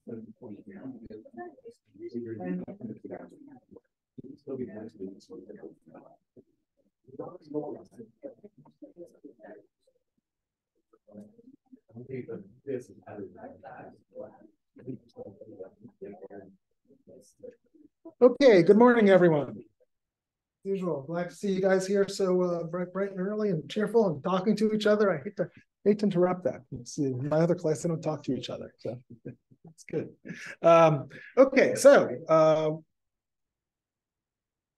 Okay, good morning, everyone. As usual, glad to see you guys here so bright and early and cheerful and talking to each other. I hate to interrupt that. It's my other class, they don't talk to each other, so it's good. Okay, so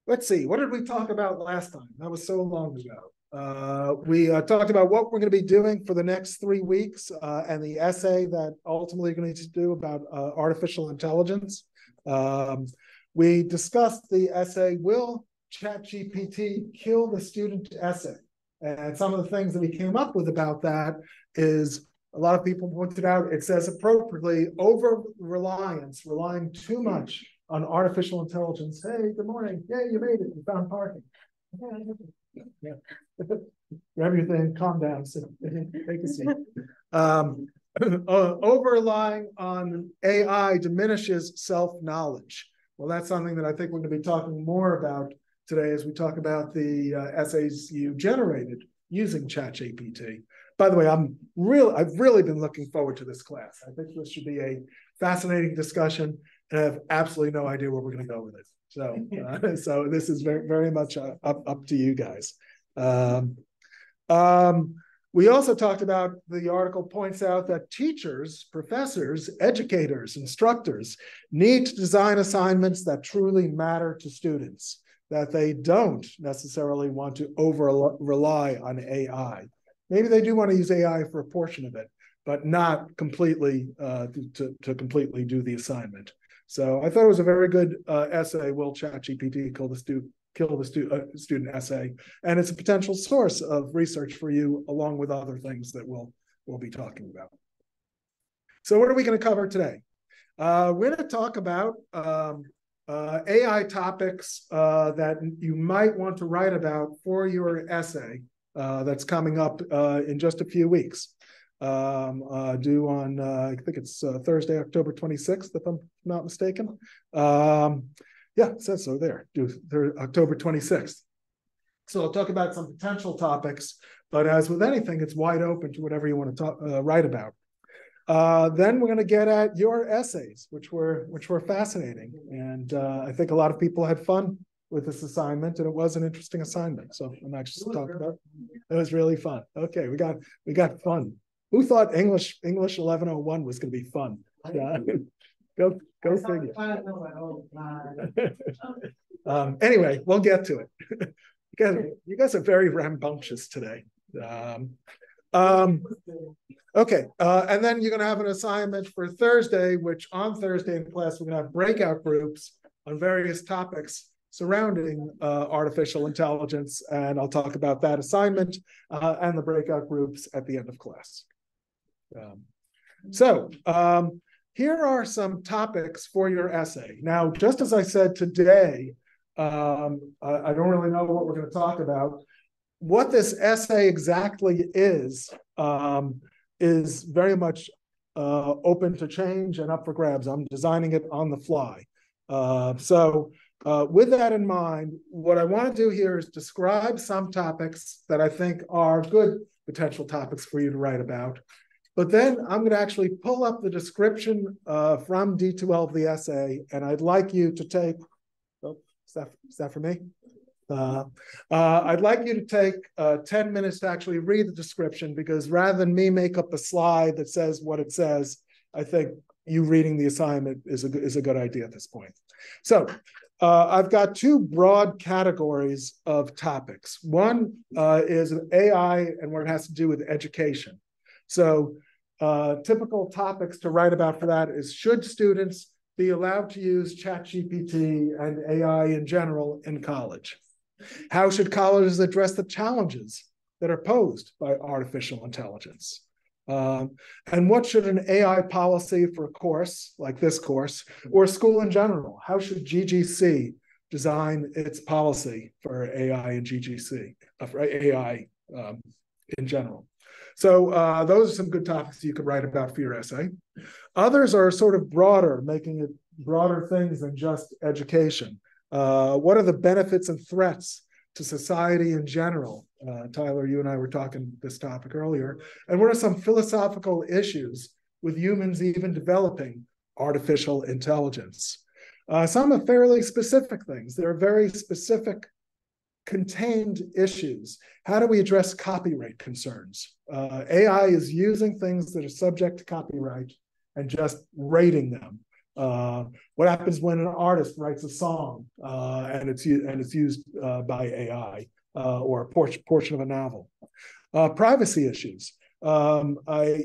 let's see. What did we talk about last time? That was so long ago. We talked about what we're going to be doing for the next 3 weeks and the essay that ultimately we're going to do about artificial intelligence. We discussed the essay, Will ChatGPT Kill the Student Essay? And some of the things that we came up with about that is, a lot of people pointed out, it says appropriately, over-reliance, relying too much on artificial intelligence. Hey, good morning. Yeah, you made it. You found parking. Yeah. Grab your thing, calm down, take a seat. Over-relying on AI diminishes self-knowledge. Well, that's something that I think we're going to be talking more about today as we talk about the essays you generated using ChatGPT. By the way, I've really been looking forward to this class. I think this should be a fascinating discussion, and I have absolutely no idea where we're going to go with it. So, so this is very much up to you guys. We also talked about, the article points out that teachers, professors, educators, instructors need to design assignments that truly matter to students, that they don't necessarily want to over-rely on AI. Maybe they do want to use AI for a portion of it, but not completely to completely do the assignment. So I thought it was a very good essay, Will ChatGPT Kill the Student Essay? And it's a potential source of research for you, along with other things that we'll be talking about. So what are we going to cover today? We're going to talk about AI topics that you might want to write about for your essay that's coming up in just a few weeks. Due on, I think it's Thursday, October 26th, if I'm not mistaken. Yeah, it says so there, due October 26th. So I'll talk about some potential topics, but as with anything, it's wide open to whatever you want to write about. Then we're going to get at your essays, which were fascinating, and I think a lot of people had fun with this assignment, and it was an interesting assignment. So I'm actually talking about it. It was really fun. Okay, we got fun. Who thought English 1101 was going to be fun? Go figure. Anyway, we'll get to it. You guys are very rambunctious today. Okay, and then you're going to have an assignment for Thursday, which on Thursday in class, we're going to have breakout groups on various topics surrounding artificial intelligence, and I'll talk about that assignment and the breakout groups at the end of class. Here are some topics for your essay. Now, just as I said today, I don't really know what we're going to talk about. What this essay exactly is very much open to change and up for grabs. I'm designing it on the fly. With that in mind, what I want to do here is describe some topics that I think are good potential topics for you to write about. But then I'm going to actually pull up the description from D2L of the essay, and I'd like you to take, is that for me? I'd like you to take 10 minutes to actually read the description, because rather than me make up a slide that says what it says, I think you reading the assignment is a good idea at this point. So I've got two broad categories of topics. One is AI and what it has to do with education. So typical topics to write about for that is, should students be allowed to use ChatGPT and AI in general in college? How should colleges address the challenges that are posed by artificial intelligence? And what should an AI policy for a course like this course, or school in general, how should GGC design its policy for AI and GGC, for AI in general? So those are some good topics you could write about for your essay. Others are sort of broader, making it broader things than just education. What are the benefits and threats to society in general? Tyler, you and I were talking this topic earlier. And what are some philosophical issues with humans even developing artificial intelligence? Some are fairly specific things. They're very specific, contained issues. How do we address copyright concerns? AI is using things that are subject to copyright and just rating them. What happens when an artist writes a song and it's used by AI or a portion of a novel? Privacy issues. I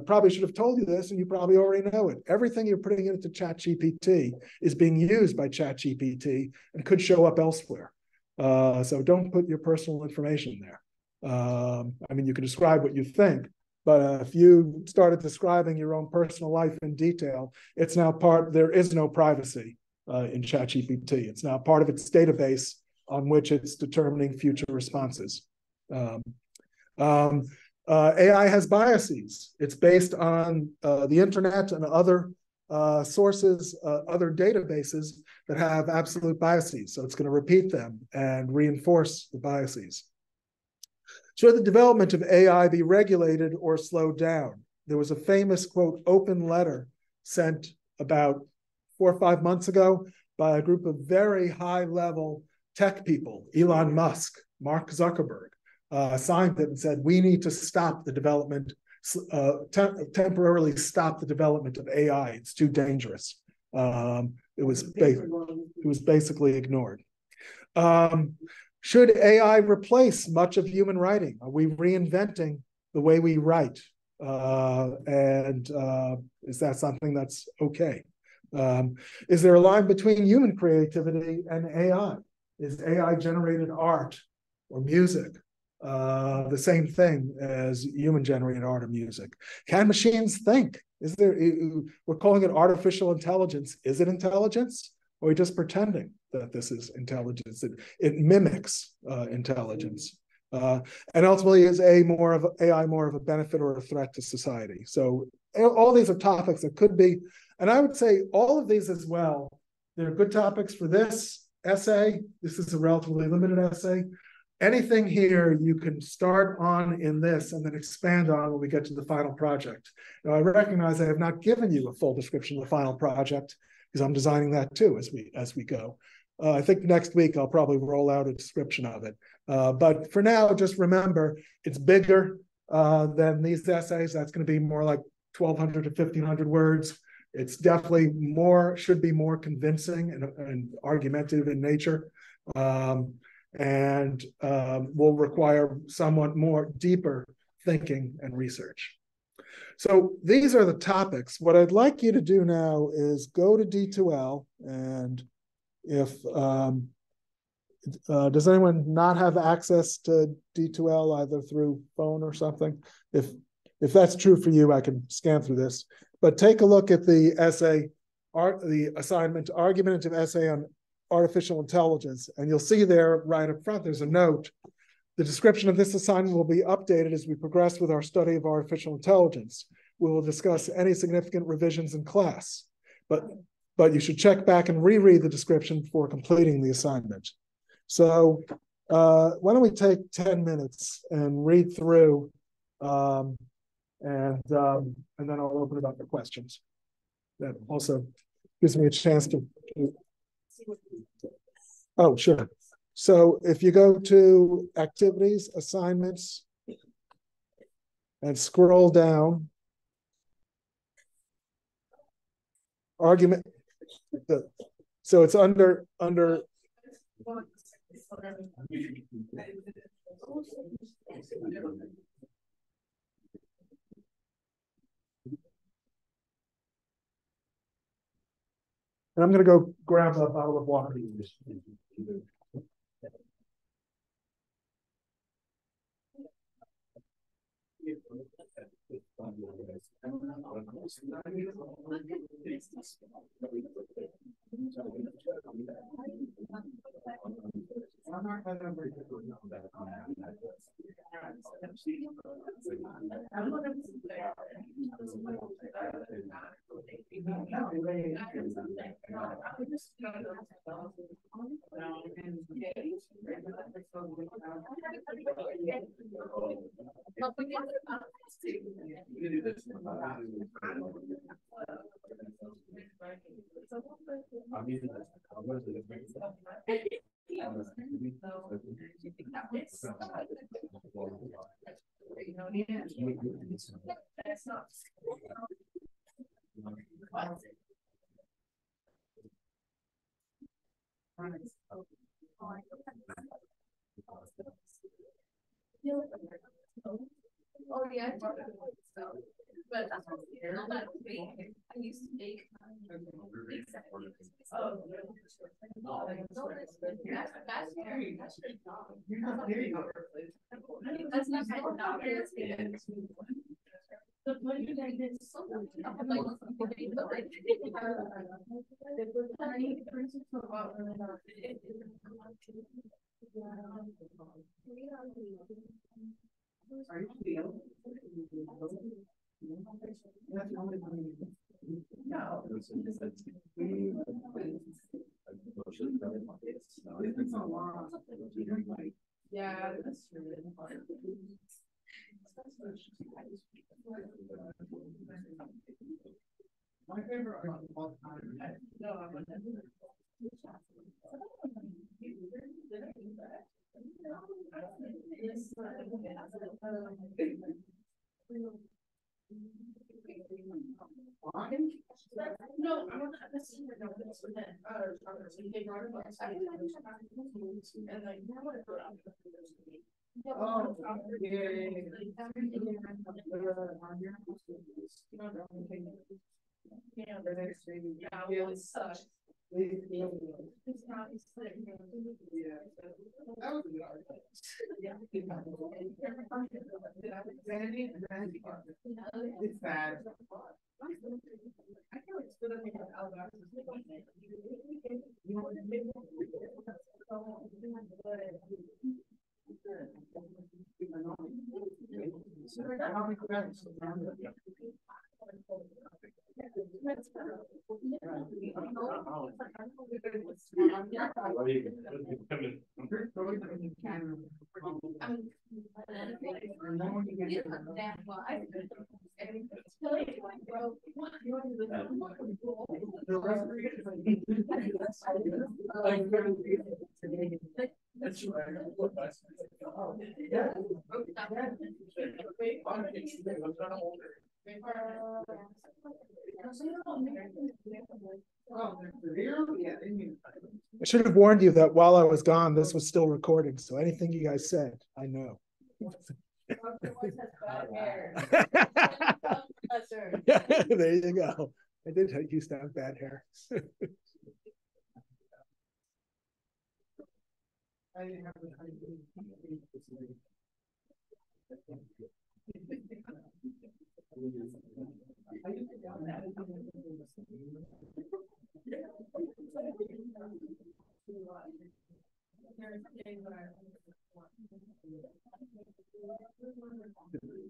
probably should have told you this, and you probably already know it. Everything you're putting into ChatGPT is being used by ChatGPT and could show up elsewhere. So don't put your personal information there. I mean, you can describe what you think, but if you started describing your own personal life in detail, it's now there is no privacy in ChatGPT. It's now part of its database on which it's determining future responses. AI has biases. It's based on the internet and other sources, other databases that have absolute biases. So it's going to repeat them and reinforce the biases. Should the development of AI be regulated or slowed down? There was a famous, quote, open letter sent about 4 or 5 months ago by a group of very high-level tech people, Elon Musk, Mark Zuckerberg, signed it and said, we need to stop the development, temporarily stop the development of AI. It's too dangerous. It was basically ignored. Should AI replace much of human writing? Are we reinventing the way we write? And is that something that's okay? Is there a line between human creativity and AI? Is AI generated art or music the same thing as human generated art or music? Can machines think? We're calling it artificial intelligence. Is it intelligence? Or are we just pretending that this is intelligence? It mimics intelligence. And ultimately, is AI more of a benefit or a threat to society? So all these are topics that could be, and I would say all of these as well, they're good topics for this essay. This is a relatively limited essay. Anything here you can start on in this and then expand on when we get to the final project. Now, I recognize I have not given you a full description of the final project because I'm designing that too as we go. I think next week I'll probably roll out a description of it. But for now, just remember, it's bigger than these essays. That's going to be more like 1,200 to 1,500 words. It's definitely should be more convincing and argumentative in nature. And will require somewhat more deeper thinking and research. So these are the topics. What I'd like you to do now is go to D2L, and if does anyone not have access to D2L either through phone or something? If that's true for you, I can scan through this. But take a look at the essay, the assignment, argumentative essay on artificial intelligence, and you'll see there right up front, there's a note. The description of this assignment will be updated as we progress with our study of artificial intelligence. We will discuss any significant revisions in class, but you should check back and reread the description before completing the assignment. So why don't we take 10 minutes and read through, and then I'll open it up for questions. That also gives me a chance to oh, sure. So if you go to activities, assignments, and scroll down, argument. So it's under. And I'm going to go grab a bottle of water. Oh yeah, but I used to make. Oh, that's not kind of doctors. The point is that it's so much. I'm like, yeah, that's true. My favorite of all time. No, no, I'm not necessarily know this with that. And like, oh, yeah, yeah, it sucks. Yeah. That was a good argument. Yeah. It's bad. I feel it's good that they have Alabama. That's right. I should have warned you that while I was gone, this was still recording. So anything you guys said, I know. There you go. I did used to have bad hair.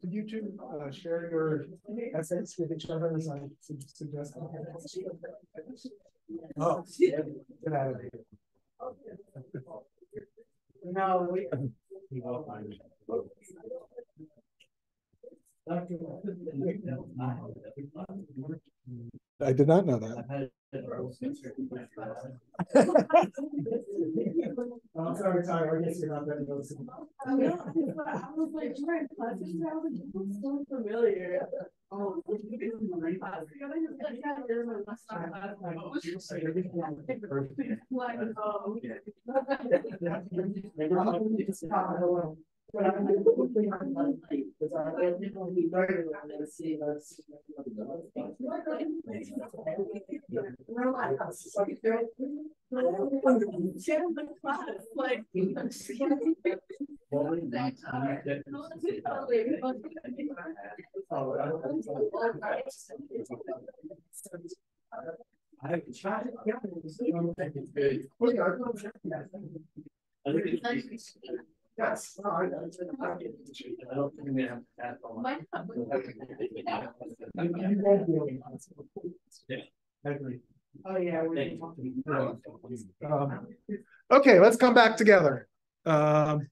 Did you two share your essays with each other as I suggested? Oh, get out of here. No, I did not know that. I'm sorry, Tyler. I guess you're not that close. I was like, so familiar. Oh, Yes. I don't think we have that long. Why not? You won't be able to. Yeah. I agree. Oh, yeah. Okay, let's come back together. Actually,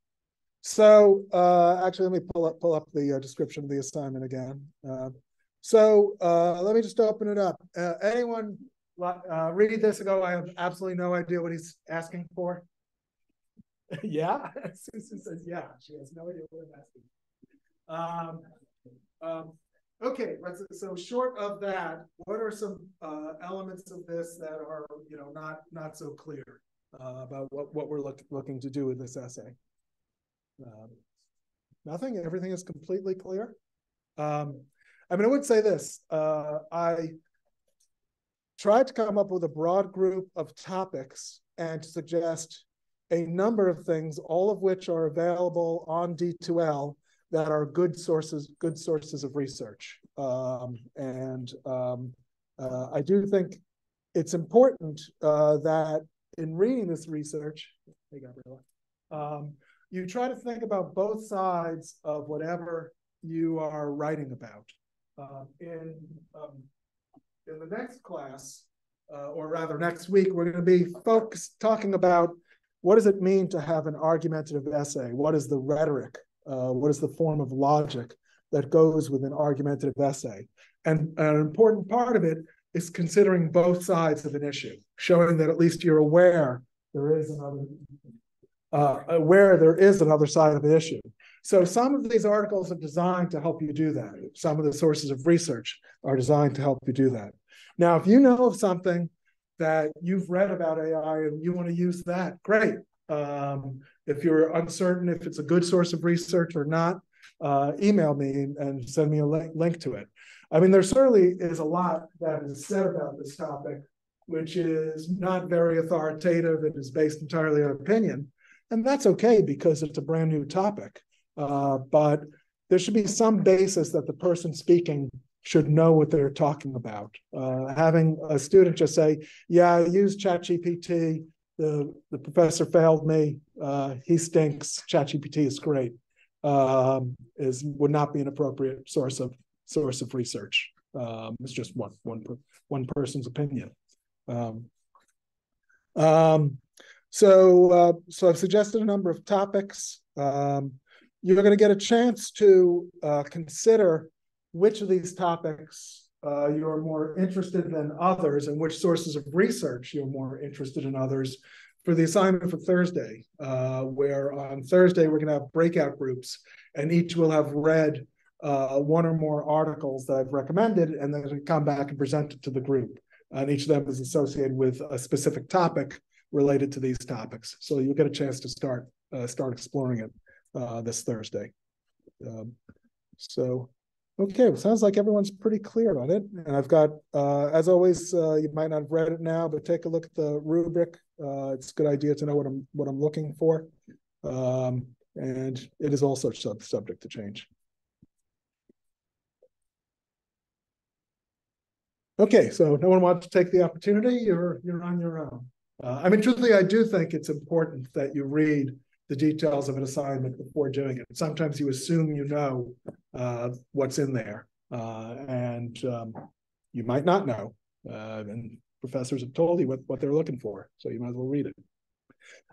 let me pull up the description of the assignment again. Let me just open it up. Anyone read this and go, I have absolutely no idea what he's asking for? Yeah, Susan says, yeah, she has no idea what I'm asking. Okay, so short of that, what are some elements of this that are, not so clear about what we're looking to do with this essay? Nothing. Everything is completely clear. I would say this. I tried to come up with a broad group of topics and to suggest a number of things, all of which are available on D2L that are good sources of research. I do think it's important that in reading this research, hey Gabriella, you try to think about both sides of whatever you are writing about. In the next class, or rather next week, we're going to be talking about what does it mean to have an argumentative essay? What is the rhetoric? What is the form of logic that goes with an argumentative essay? And an important part of it is considering both sides of an issue, showing that at least you're aware there is another side of the issue. So some of these articles are designed to help you do that. Some of the sources of research are designed to help you do that. Now, if you know of something that you've read about AI and you want to use that, great. If you're uncertain if it's a good source of research or not, email me and send me a link to it. There certainly is a lot that is said about this topic, which is not very authoritative. It is based entirely on opinion. And that's okay because it's a brand new topic. But there should be some basis that the person speaking should know what they're talking about. Having a student just say, yeah, I used ChatGPT, the professor failed me, he stinks, ChatGPT is great, would not be an appropriate source of research. It's just one person's opinion. So I've suggested a number of topics. You're going to get a chance to consider which of these topics you're more interested than others and which sources of research you're more interested in others for the assignment for Thursday, where on Thursday we're going to have breakout groups and each will have read one or more articles that I've recommended and then come back and present it to the group. And each of them is associated with a specific topic related to these topics. So you'll get a chance to start exploring it this Thursday. Okay, well, sounds like everyone's pretty clear on it. And I've got, as always, you might not have read it now, but take a look at the rubric. It's a good idea to know what I'm looking for. And it is also subject to change. Okay, so no one wants to take the opportunity, you're on your own. Truthfully, I do think it's important that you read the details of an assignment before doing it. Sometimes you assume you know what's in there, and you might not know. And professors have told you what they're looking for, so you might as well read it.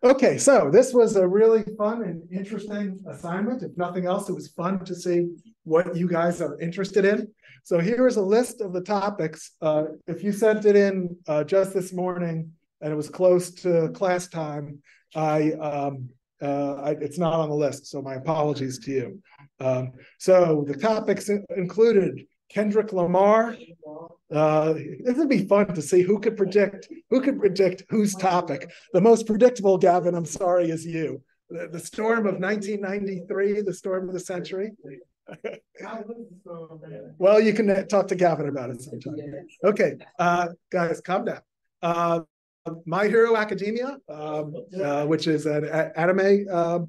Okay, so this was a really fun and interesting assignment. If nothing else, it was fun to see what you guys are interested in. So here is a list of the topics. If you sent it in just this morning and it was close to class time, it's not on the list, so my apologies to you. So the topics included Kendrick Lamar. This would be fun to see who could predict whose topic. The most predictable, Gavin, I'm sorry, is you. The storm of 1993, the storm of the century. Well, you can talk to Gavin about it sometime. Okay, guys, calm down. My Hero Academia, which is an anime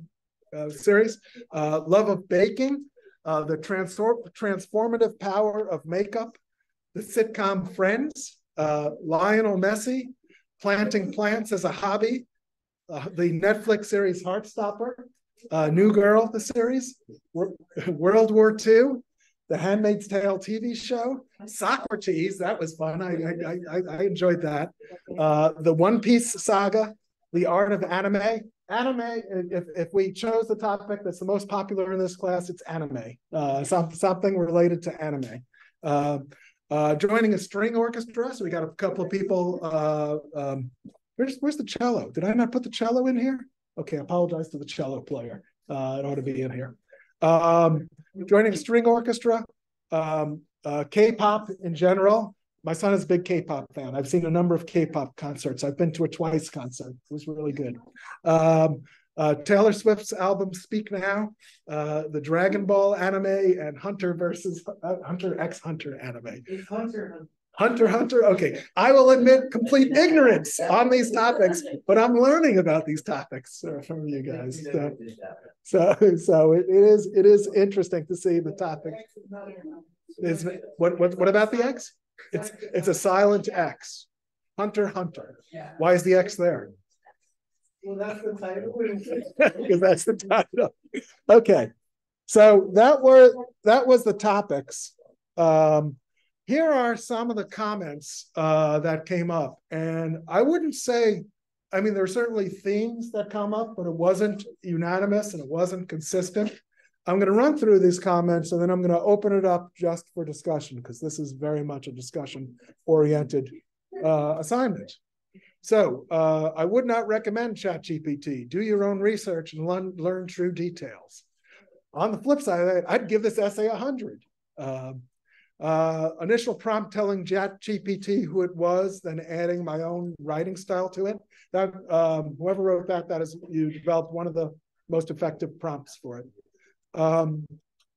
series. Love of Baking, the transformative power of makeup, the sitcom Friends, Lionel Messi, planting plants as a hobby, the Netflix series Heartstopper, New Girl, the series, World War II, The Handmaid's Tale TV show, Socrates, that was fun. I enjoyed that. The One Piece saga, The Art of Anime. Anime, if we chose the topic that's the most popular in this class, it's anime. Something related to anime. Joining a string orchestra, so we got a couple of people. Where's the cello? Did I not put the cello in here? Okay, I apologize to the cello player. It ought to be in here. Joining a string orchestra, K-pop in general. My son is a big K-pop fan. I've seen a number of K-pop concerts. I've been to a Twice concert. It was really good. Taylor Swift's album Speak Now, the Dragon Ball anime, and Hunter versus Hunter x Hunter anime. It's Hunter. Hunter. Okay, I will admit complete ignorance on these topics, but I'm learning about these topics from you guys. So it is interesting to see the topic. What about the X? It's a silent X. Hunter. Why is the X there? Well, that's the title. Because that's the title. Okay, so that was the topics. Here are some of the comments that came up, and I wouldn't say, I mean, there are certainly themes that come up, but it wasn't unanimous and it wasn't consistent. I'm going to run through these comments and then I'm going to open it up just for discussion because this is very much a discussion-oriented assignment. So I would not recommend ChatGPT. Do your own research and learn true details. On the flip side, I'd give this essay 100. Initial prompt telling ChatGPT who it was, then adding my own writing style to it. That whoever wrote that is you developed one of the most effective prompts for it.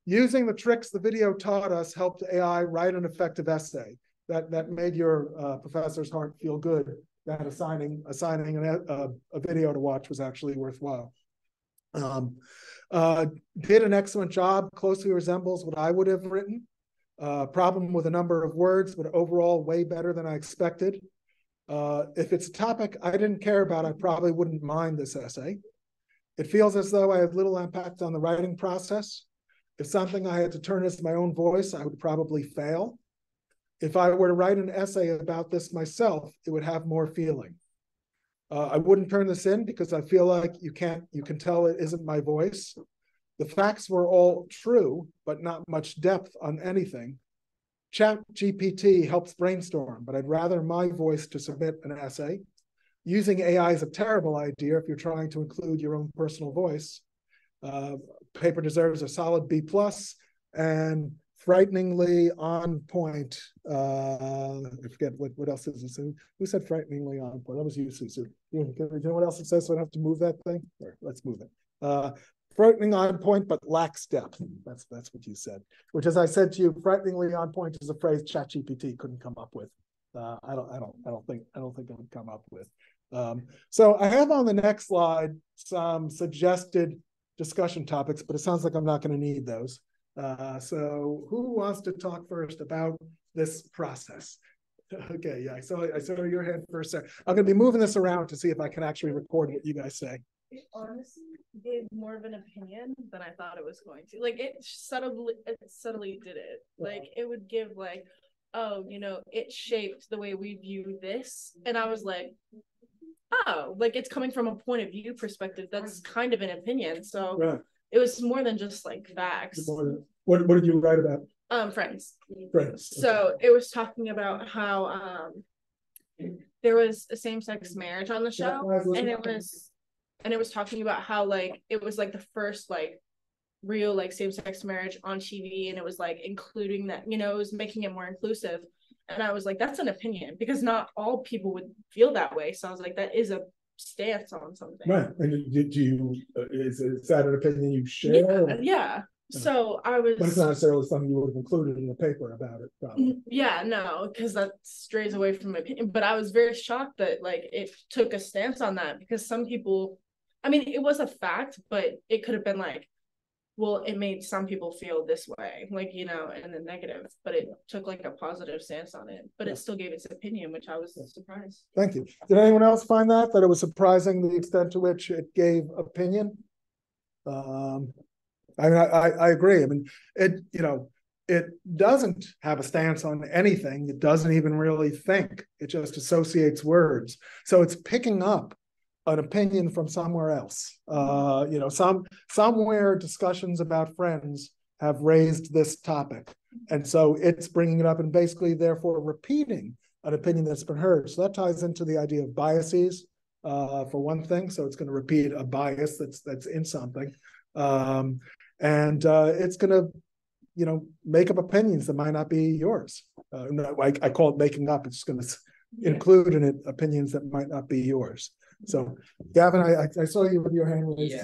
Using the tricks the video taught us helped AI write an effective essay that made your professor's heart feel good. That assigning a video to watch was actually worthwhile. Did an excellent job, closely resembles what I would have written. Problem with a number of words, but overall way better than I expected. If it's a topic I didn't care about, I probably wouldn't mind this essay. It feels as though I have little impact on the writing process. If something I had to turn as my own voice, I would probably fail. If I were to write an essay about this myself, it would have more feeling. I wouldn't turn this in because I feel like you can tell it isn't my voice. The facts were all true, but not much depth on anything. ChatGPT helps brainstorm, but I'd rather my voice to submit an essay. Using AI is a terrible idea if you're trying to include your own personal voice. Paper deserves a solid B+, and frighteningly on point. I forget what else is this. Who said frighteningly on point? That was you, Susu. You know what else it says so I don't have to move that thing? Or let's move it. Frightening on point, but lacks depth. That's what you said. Which, as I said to you, frighteningly on point is a phrase ChatGPT couldn't come up with. I don't think it would come up with. So I have on the next slide some suggested discussion topics, but it sounds like I'm not going to need those. So who wants to talk first about this process? Okay, yeah, I saw your hand first, sir. I'm going to be moving this around to see if I can actually record what you guys say. It honestly gave more of an opinion than I thought it was going to. Like it subtly did it. Like it would give like, oh, it shaped the way we view this. And I was like, oh, like it's coming from a point of view perspective. That's kind of an opinion. So right. It was more than just like facts. What did you write about? Friends. Friends. Okay. So it was talking about how there was a same-sex marriage on the show, and it was talking about how like it was like the first like real like same-sex marriage on TV, and it was like including that, it was making it more inclusive. And I was like, that's an opinion, because not all people would feel that way. So I was like, that is a stance on something. Right. And did you, is that an opinion you share? Yeah. So I was. But it's not necessarily something you would have included in the paper about it, probably. Yeah, no, because that strays away from my opinion. But I was very shocked that like it took a stance on that, because some people, I mean, it was a fact, but it could have been like, well, it made some people feel this way, like, and the negative, but it took like a positive stance on it, but it still gave its opinion, which I was surprised. Thank you. Did anyone else find that it was surprising the extent to which it gave opinion? I mean, I agree. I mean, it doesn't have a stance on anything. It doesn't even really think. It just associates words. So it's picking up an opinion from somewhere else. Somewhere discussions about Friends have raised this topic. And so it's bringing it up and basically therefore repeating an opinion that's been heard. So that ties into the idea of biases, for one thing. So it's going to repeat a bias that's in something. It's going to, make up opinions that might not be yours. No, I call it making up. It's going to include in it opinions that might not be yours. So, Gavin, I saw you with your hand raised.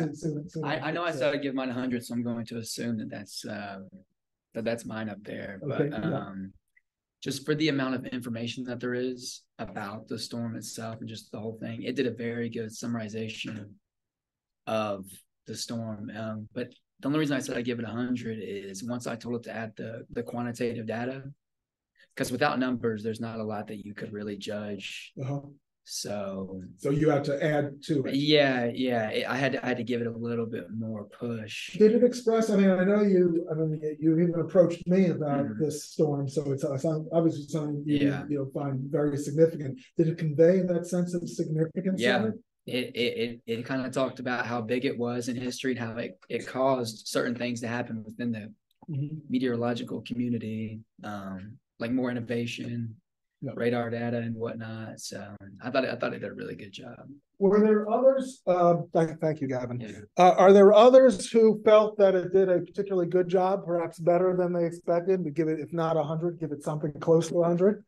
Yeah. I know I said I'd give mine 100, so I'm going to assume that's mine up there. Okay, But just for the amount of information that there is about the storm itself and just the whole thing, it did a very good summarization of the storm. But the only reason I said I give it 100 is once I told it to add the quantitative data, because without numbers, there's not a lot that you could really judge. So you had to add to it. Yeah. I had to give it a little bit more push. Did it express? I mean, I know you. I mean, you even approached me about this storm, so it's obviously something you find very significant. Did it convey that sense of significance? Yeah. It kind of talked about how big it was in history and how it caused certain things to happen within the meteorological community, like more innovation, radar data and whatnot. So I thought it did a really good job. Were there others? Thank you, Gavin. Yeah. Are there others who felt that it did a particularly good job, perhaps better than they expected? But give it, if not 100, give it something close to 100.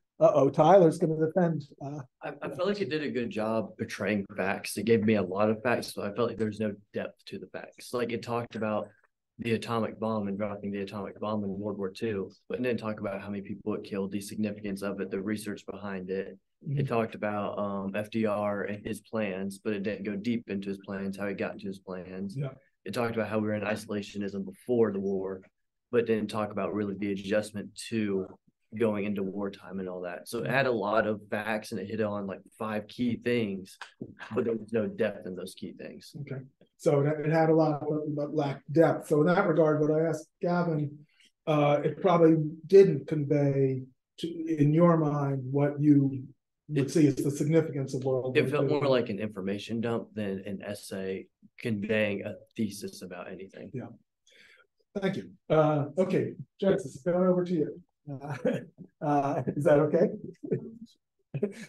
Tyler's going to defend. I felt like it did a good job portraying facts. It gave me a lot of facts, so I felt like there's no depth to the facts. Like it talked about the atomic bomb and dropping the atomic bomb in World War II, but it didn't talk about how many people it killed, the significance of it, the research behind it. It talked about FDR and his plans, but it didn't go deep into his plans, how he got into his plans. Yeah. It talked about how we were in isolationism before the war, but didn't talk about really the adjustment to going into wartime and all that. So it had a lot of facts and it hit on like 5 key things, but there was no depth in those key things. Okay. So it had a lot but lacked depth. So in that regard, what I asked Gavin, it probably didn't convey in your mind what you would see as the significance of World War II. It felt more like an information dump than an essay conveying a thesis about anything. Yeah. Thank you. Okay, Genesis, going over to you. Is that okay?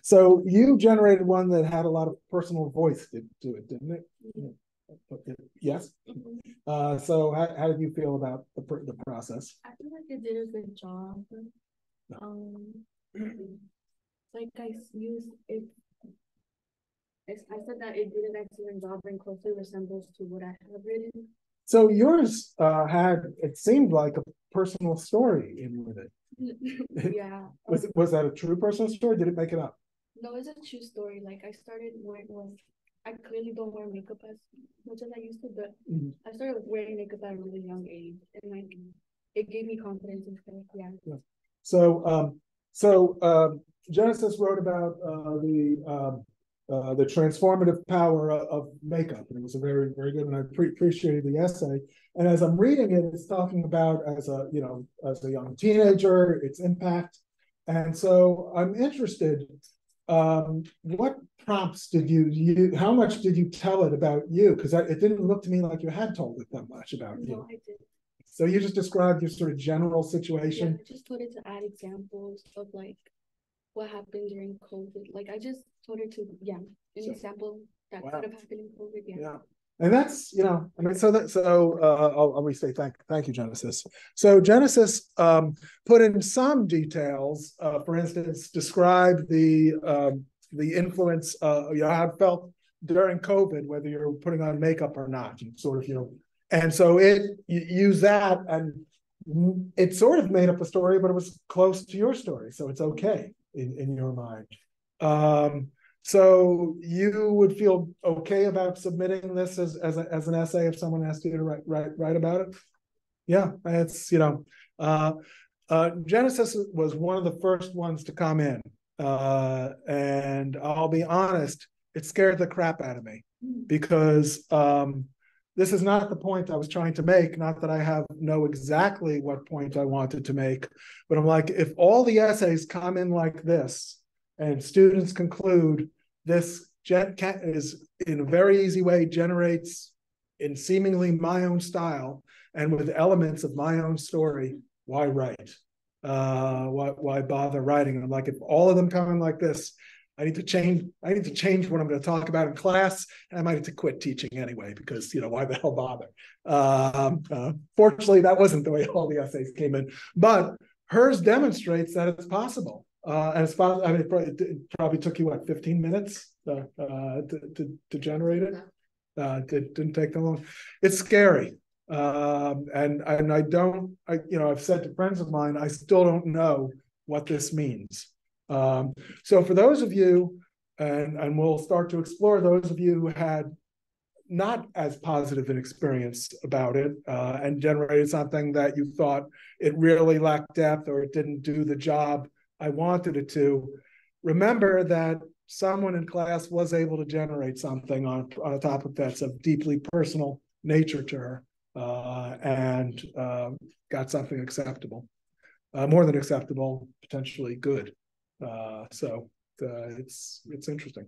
So you generated one that had a lot of personal voice to it, didn't it? Yes. So how did you feel about the process? I feel like it did a good job. Like I used it. I said that it did an excellent job and closely resembles to what I have written. So yours it seemed like a personal story in with it. Yeah. Was that a true personal story? Did it make it up? No, it's a true story. Like I started wearing, I clearly don't wear makeup as much as I used to, but I started wearing makeup at a really young age, and like it gave me confidence and stuff. Yeah. So Genesis wrote about the transformative power of makeup, and it was a very, very good, and I appreciated the essay. And as I'm reading it, it's talking about as a young teenager, its impact. And so I'm interested, what prompts did you how much did you tell it about you? Because it didn't look to me like you had told it that much about you. No, I did. So you just described your sort of general situation. Yeah, I just told it to add examples of like what happened during COVID. Like I just told her to an example that could have happened in COVID. Yeah. And that's, I mean, I'll restate, thank you, Genesis. So Genesis put in some details, for instance, describe the influence, how it felt during COVID, whether you're putting on makeup or not, and sort of, and so it used that, and it sort of made up a story, but it was close to your story, so it's okay in your mind. So you would feel okay about submitting this as an essay if someone asked you to write about it? Yeah, it's Genesis was one of the first ones to come in, and I'll be honest, it scared the crap out of me because this is not the point I was trying to make. Not that I know exactly what point I wanted to make, but I'm like, if all the essays come in like this, and students conclude this is in a very easy way generates in seemingly my own style and with elements of my own story, why write? Why bother writing? And I'm like, if all of them come in like this, I need to change what I'm going to talk about in class. And I might need to quit teaching anyway, because, why the hell bother? Fortunately, that wasn't the way all the essays came in, but hers demonstrates that it's possible. And it's possible. I mean, it probably took you what, 15 minutes to generate it. It didn't take that long. It's scary. And I've said to friends of mine, I still don't know what this means. So for those of you, and we'll start to explore those of you who had not as positive an experience about it, and generated something that you thought it really lacked depth or it didn't do the job I wanted it to, remember that someone in class was able to generate something on a topic that's of deeply personal nature to her, and got something acceptable, more than acceptable, potentially good. So it's interesting.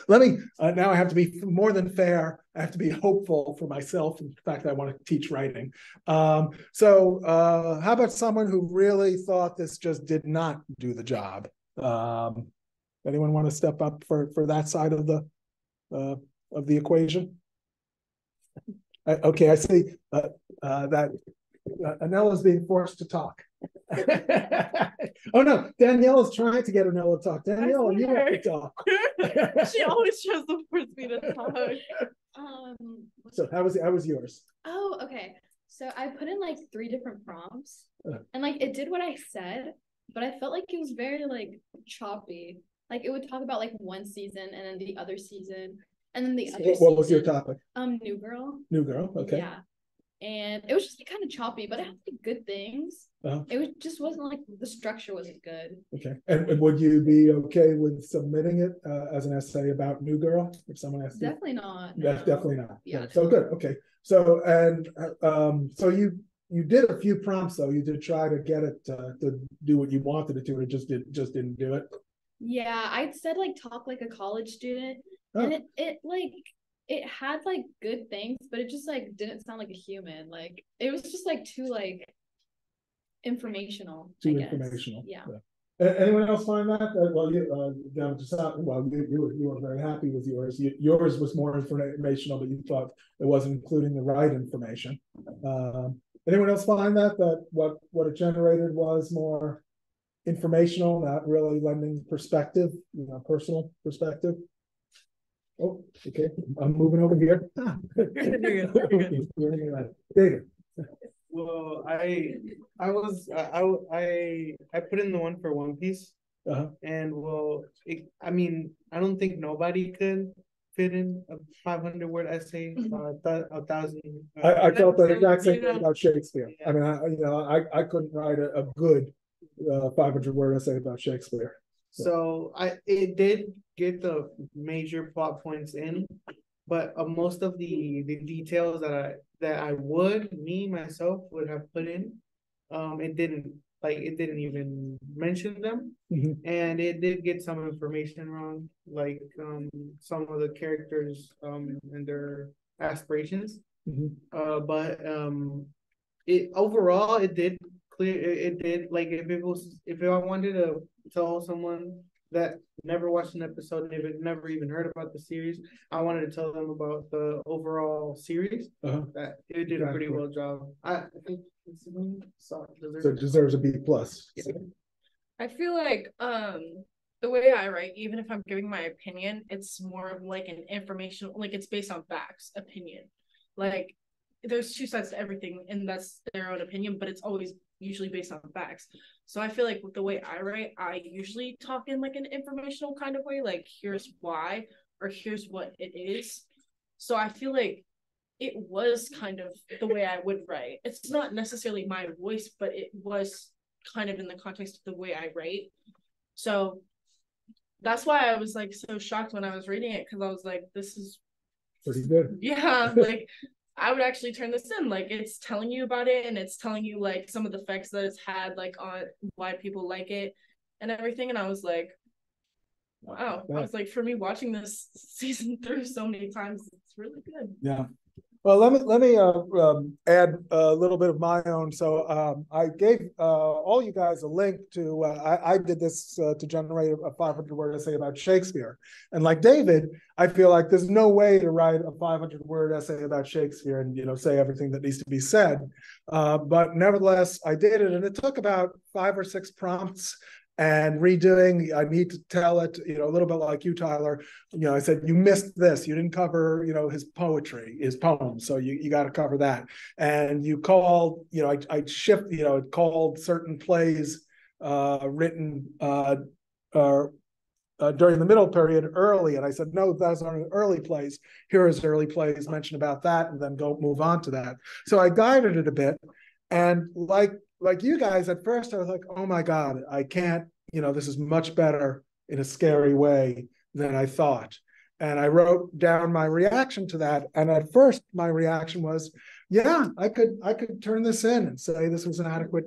Let me now I have to be more than fair. I have to be hopeful for myself. In fact, I want to teach writing. So how about someone who really thought this just did not do the job? Anyone want to step up for that side of the equation? Okay, I see that Anella's being forced to talk. Oh no, Danielle is trying to get Anella to talk. Danielle, you have to talk. She always tries to force me to talk. So how was yours? Oh, okay. So I put in like 3 different prompts, and like it did what I said, but I felt like it was very like choppy. Like it would talk about like one season and then the other season and then the other season. What was your topic? New Girl. New Girl, okay. Yeah. And it was just kind of choppy, but it had like good things. It just wasn't like the structure wasn't good. Okay. And would you be okay with submitting it as an essay about New Girl if someone asked you? Definitely not. No. Definitely not. Yeah. So good. Okay. So so you did a few prompts though. You did try to get it to do what you wanted it to. It just didn't do it. Yeah, I'd said like talk like a college student, and it had like good things, but it just like didn't sound like a human. Like it was just like too like informational. Too informational. Yeah. Anyone else find that? Well, you were very happy with yours. Yours was more informational, but you thought it wasn't including the right information. Anyone else find that what it generated was more informational, not really lending perspective, personal perspective? Oh, okay. I'm moving over here. David. Well, I put in the one for One Piece, and I don't think nobody could fit in a 500-word essay, 1,000. I felt that exact same thing about Shakespeare. Yeah. I mean, I couldn't write a good 500-word essay about Shakespeare. So it did get the major plot points in, but most of the details that I myself would have put in, it didn't even mention them, and it did get some information wrong, like some of the characters and their aspirations, but it overall it did clear. It did, like, if I wanted to tell someone that never watched an episode, never even heard about the series, I wanted to tell them about the overall series. That it did a pretty well job. I think so it deserves a B+. Yeah. I feel like the way I write, even if I'm giving my opinion, it's more of like an informational, like it's based on facts, opinion. Like there's 2 sides to everything, and that's their own opinion, but it's always usually based on facts. So I feel like with the way I write, I usually talk in like an informational kind of way, like here's why, or here's what it is. So I feel like it was kind of the way I would write. It's not necessarily my voice, but it was kind of in the context of the way I write. So that's why I was like so shocked when I was reading it, because I was like, this is Pretty good. Yeah, like I would actually turn this in. Like it's telling you about it and it's telling you like some of the effects that it's had like on why people like it and everything. And I was like, wow. I was like, for me watching this season through so many times, it's really good. Yeah. Well, let me add a little bit of my own. So I gave all you guys a link to. I did this to generate a 500-word essay about Shakespeare, and like David, I feel like there's no way to write a 500-word essay about Shakespeare and say everything that needs to be said. But nevertheless, I did it, and it took about 5 or 6 prompts. And redoing, I need to tell it, a little bit like you, Tyler. I said, you missed this. You didn't cover, his poetry, his poems. So you got to cover that. And you called, I shift, it called certain plays written during the middle period early. And I said, no, those aren't early plays. Here is early plays, mention about that, and then go move on to that. So I guided it a bit. And like you guys, at first I was like, oh my God, I can't, this is much better in a scary way than I thought. And I wrote down my reaction to that. And at first my reaction was, yeah, I could turn this in and say this was an adequate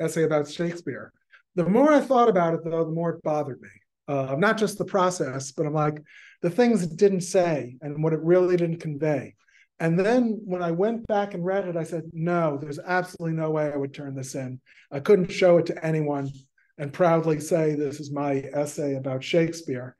essay about Shakespeare. The more I thought about it, though, the more it bothered me. Not just the process, but I'm like, the things it didn't say and what it really didn't convey. And then when I went back and read it, I said, no, there's absolutely no way I would turn this in. I couldn't show it to anyone and proudly say, this is my essay about Shakespeare.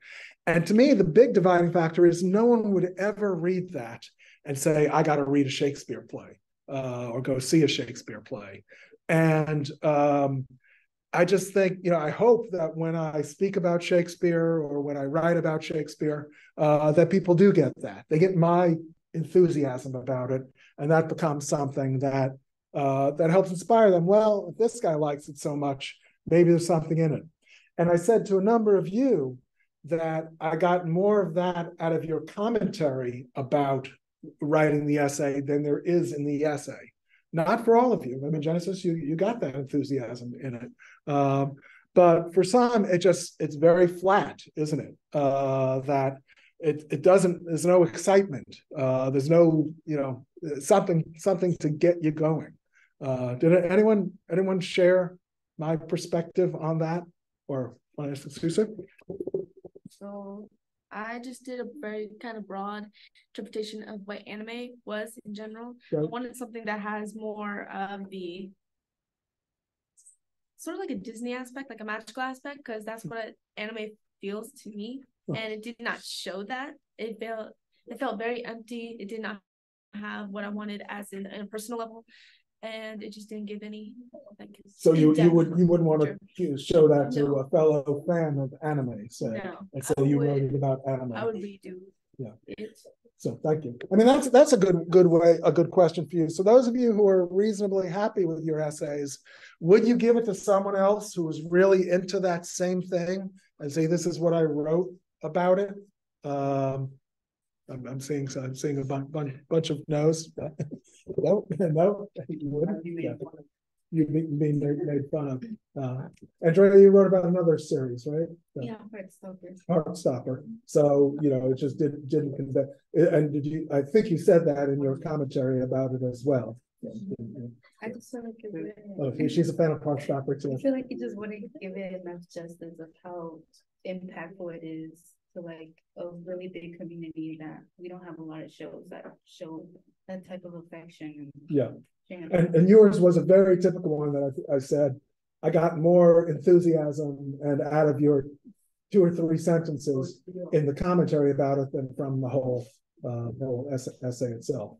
And to me, the big dividing factor is no one would ever read that and say, I got to read a Shakespeare play or go see a Shakespeare play. And I just think, I hope that when I speak about Shakespeare or when I write about Shakespeare, that people do get that. They get my enthusiasm about it, and that becomes something that that helps inspire them. Well, if this guy likes it so much, maybe there's something in it. And I said to a number of you that I got more of that out of your commentary about writing the essay than there is in the essay. Not for all of you. I mean, Genesis, you got that enthusiasm in it. But for some, it's very flat, isn't it? That it doesn't, there's no excitement. There's no, something to get you going. Did anyone share my perspective on that? Or want to ask Susan? So I just did a very kind of broad interpretation of what anime was in general. Okay. I wanted something that has more of the sort of like a Disney aspect, like a magical aspect, because that's what anime feels to me. And it did not show that. It felt very empty. It did not have what I wanted as in a personal level. And it just didn't give any like. So you wouldn't want to show that to a fellow fan of anime, say, no, and say you wrote it about anime. I would redo. Yeah. So thank you. I mean, that's a good question for you. So those of you who are reasonably happy with your essays, would you give it to someone else who was really into that same thing and say, this is what I wrote about it? I'm seeing a bunch of no's. No, you wouldn't. Yeah. You've been made fun of. Andrea, you wrote about another series, right? Yeah, Heartstopper. Heartstopper. So it just didn't convey. And did you? I think you said that in your commentary about it as well. I just feel like it Okay, she's a fan of Heartstopper too. I feel like you just wouldn't give it enough justice of how impactful it is to like a really big community that we don't have a lot of shows that show that type of affection. Yeah. And yours was a very typical one that I said, I got more enthusiasm and out of your 2 or 3 sentences in the commentary about it than from the whole essay itself.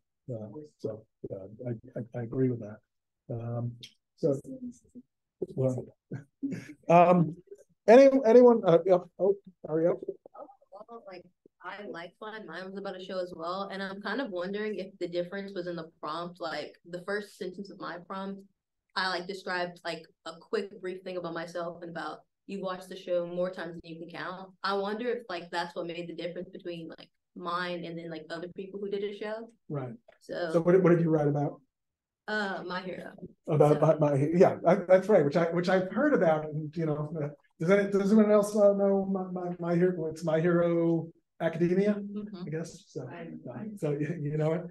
I agree with that. Anyone? Ariel? Like I like mine. Mine was about a show as well, and I'm kind of wondering if the difference was in the prompt. Like the first sentence of my prompt, I like described like a quick brief thing about myself and about you've watched the show more times than you can count. I wonder if like that's what made the difference between like mine and then like other people who did a show. Right. So what did you write about? My hero. About my yeah, that's right. Which I've heard about, and does anyone else know my hero? What's my hero? academia, Mhm. I guess. So you know it.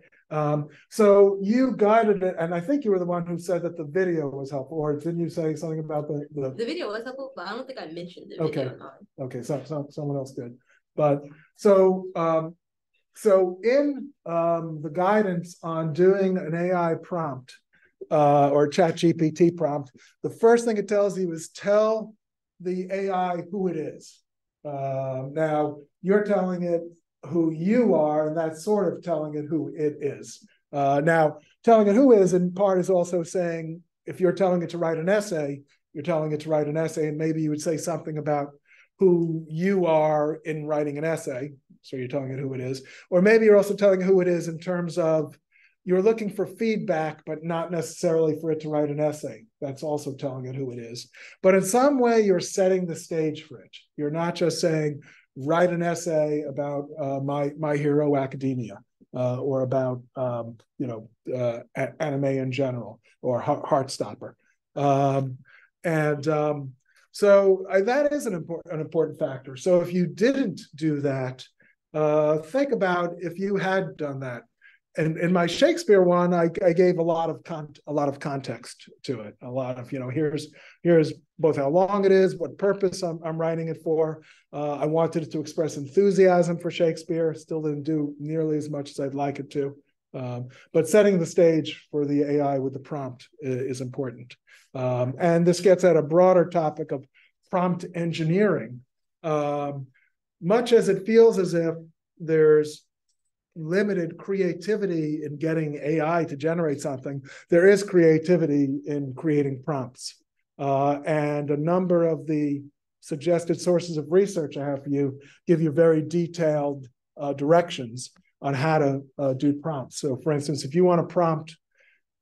So you guided it, and I think you were the one who said that the video was helpful, or didn't you say something about the The video was helpful, but I don't think I mentioned the Okay. video in mine. Okay, so someone else did. But so in the guidance on doing an AI prompt or ChatGPT prompt, the first thing it tells you is tell the AI who it is. Now you're telling it who you are, and that's sort of telling it who it is. Now, telling it who is in part is also saying, if you're telling it to write an essay, you're telling it to write an essay, and maybe you would say something about who you are in writing an essay. So you're telling it who it is. Or maybe you're also telling it who it is in terms of you're looking for feedback, but not necessarily for it to write an essay. That's also telling it who it is. But in some way, you're setting the stage for it. You're not just saying, write an essay about my hero academia or about anime in general or Heartstopper. So that is an important factor. So if you didn't do that, think about if you had done that. And in my Shakespeare one, I gave a lot of context to it. A lot of, here's both how long it is, what purpose I'm writing it for. I wanted it to express enthusiasm for Shakespeare. Still didn't do nearly as much as I'd like it to. But setting the stage for the AI with the prompt is important. And this gets at a broader topic of prompt engineering. Much as it feels as if there's limited creativity in getting AI to generate something, there is creativity in creating prompts. And a number of the suggested sources of research I have for you give you very detailed directions on how to do prompts. So for instance, if you want a prompt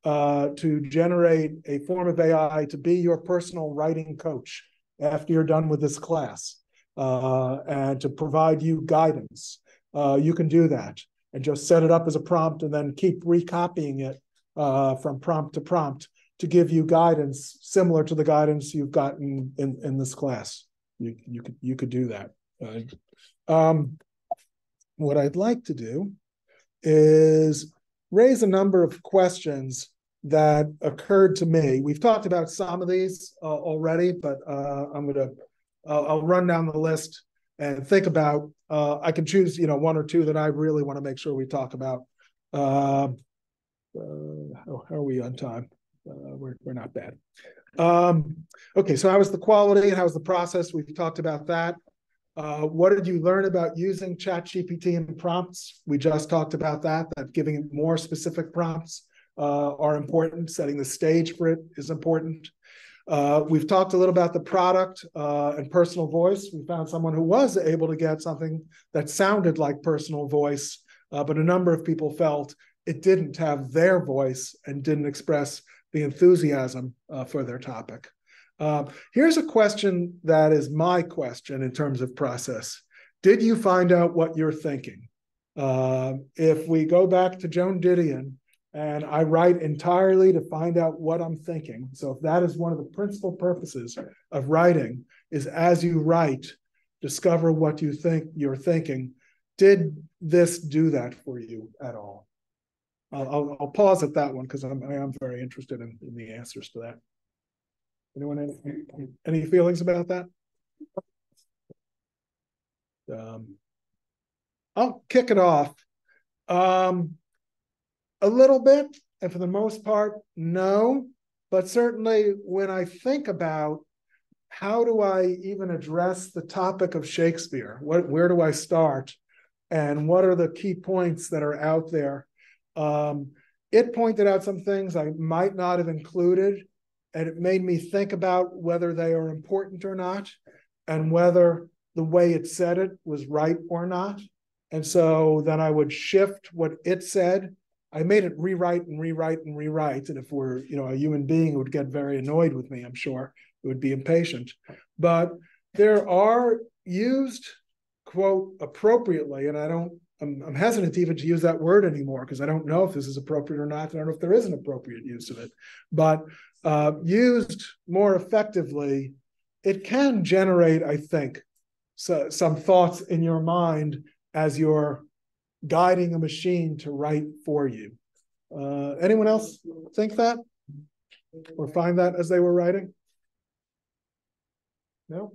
to generate a form of AI to be your personal writing coach after you're done with this class and to provide you guidance, you can do that and just set it up as a prompt and then keep recopying it from prompt to prompt to give you guidance similar to the guidance you've gotten in this class. You could do that. What I'd like to do is raise a number of questions that occurred to me. We've talked about some of these already, but I'll run down the list and think about. I can choose, one or two that I really want to make sure we talk about. How are we on time? We're not bad. Okay, so how was the quality and how was the process? We've talked about that. What did you learn about using ChatGPT and prompts? We just talked about that giving it more specific prompts are important. Setting the stage for it is important. We've talked a little about the product and personal voice. We found someone who was able to get something that sounded like personal voice, but a number of people felt it didn't have their voice and didn't express the enthusiasm for their topic. Here's a question that is my question in terms of process. Did you find out what you're thinking? If we go back to Joan Didion, and I write entirely to find out what I'm thinking. So if that is one of the principal purposes of writing, is as you write, discover what you think you're thinking. Did this do that for you at all? I'll pause at that one because I am very interested in the answers to that. Anyone any feelings about that? I'll kick it off. A little bit, and for the most part, no. But certainly when I think about how do I even address the topic of Shakespeare, where do I start, and what are the key points that are out there, it pointed out some things I might not have included, and it made me think about whether they are important or not, and whether the way it said it was right or not. And so then I would shift what it said. I made it rewrite and rewrite and rewrite. And if we're, a human being, it would get very annoyed with me, I'm sure. It would be impatient. But there are used, quote, appropriately, and I'm hesitant even to use that word anymore because I don't know if this is appropriate or not. I don't know if there is an appropriate use of it. But used more effectively, it can generate, I think, some thoughts in your mind as you're guiding a machine to write for you. Anyone else think that or find that as they were writing? No?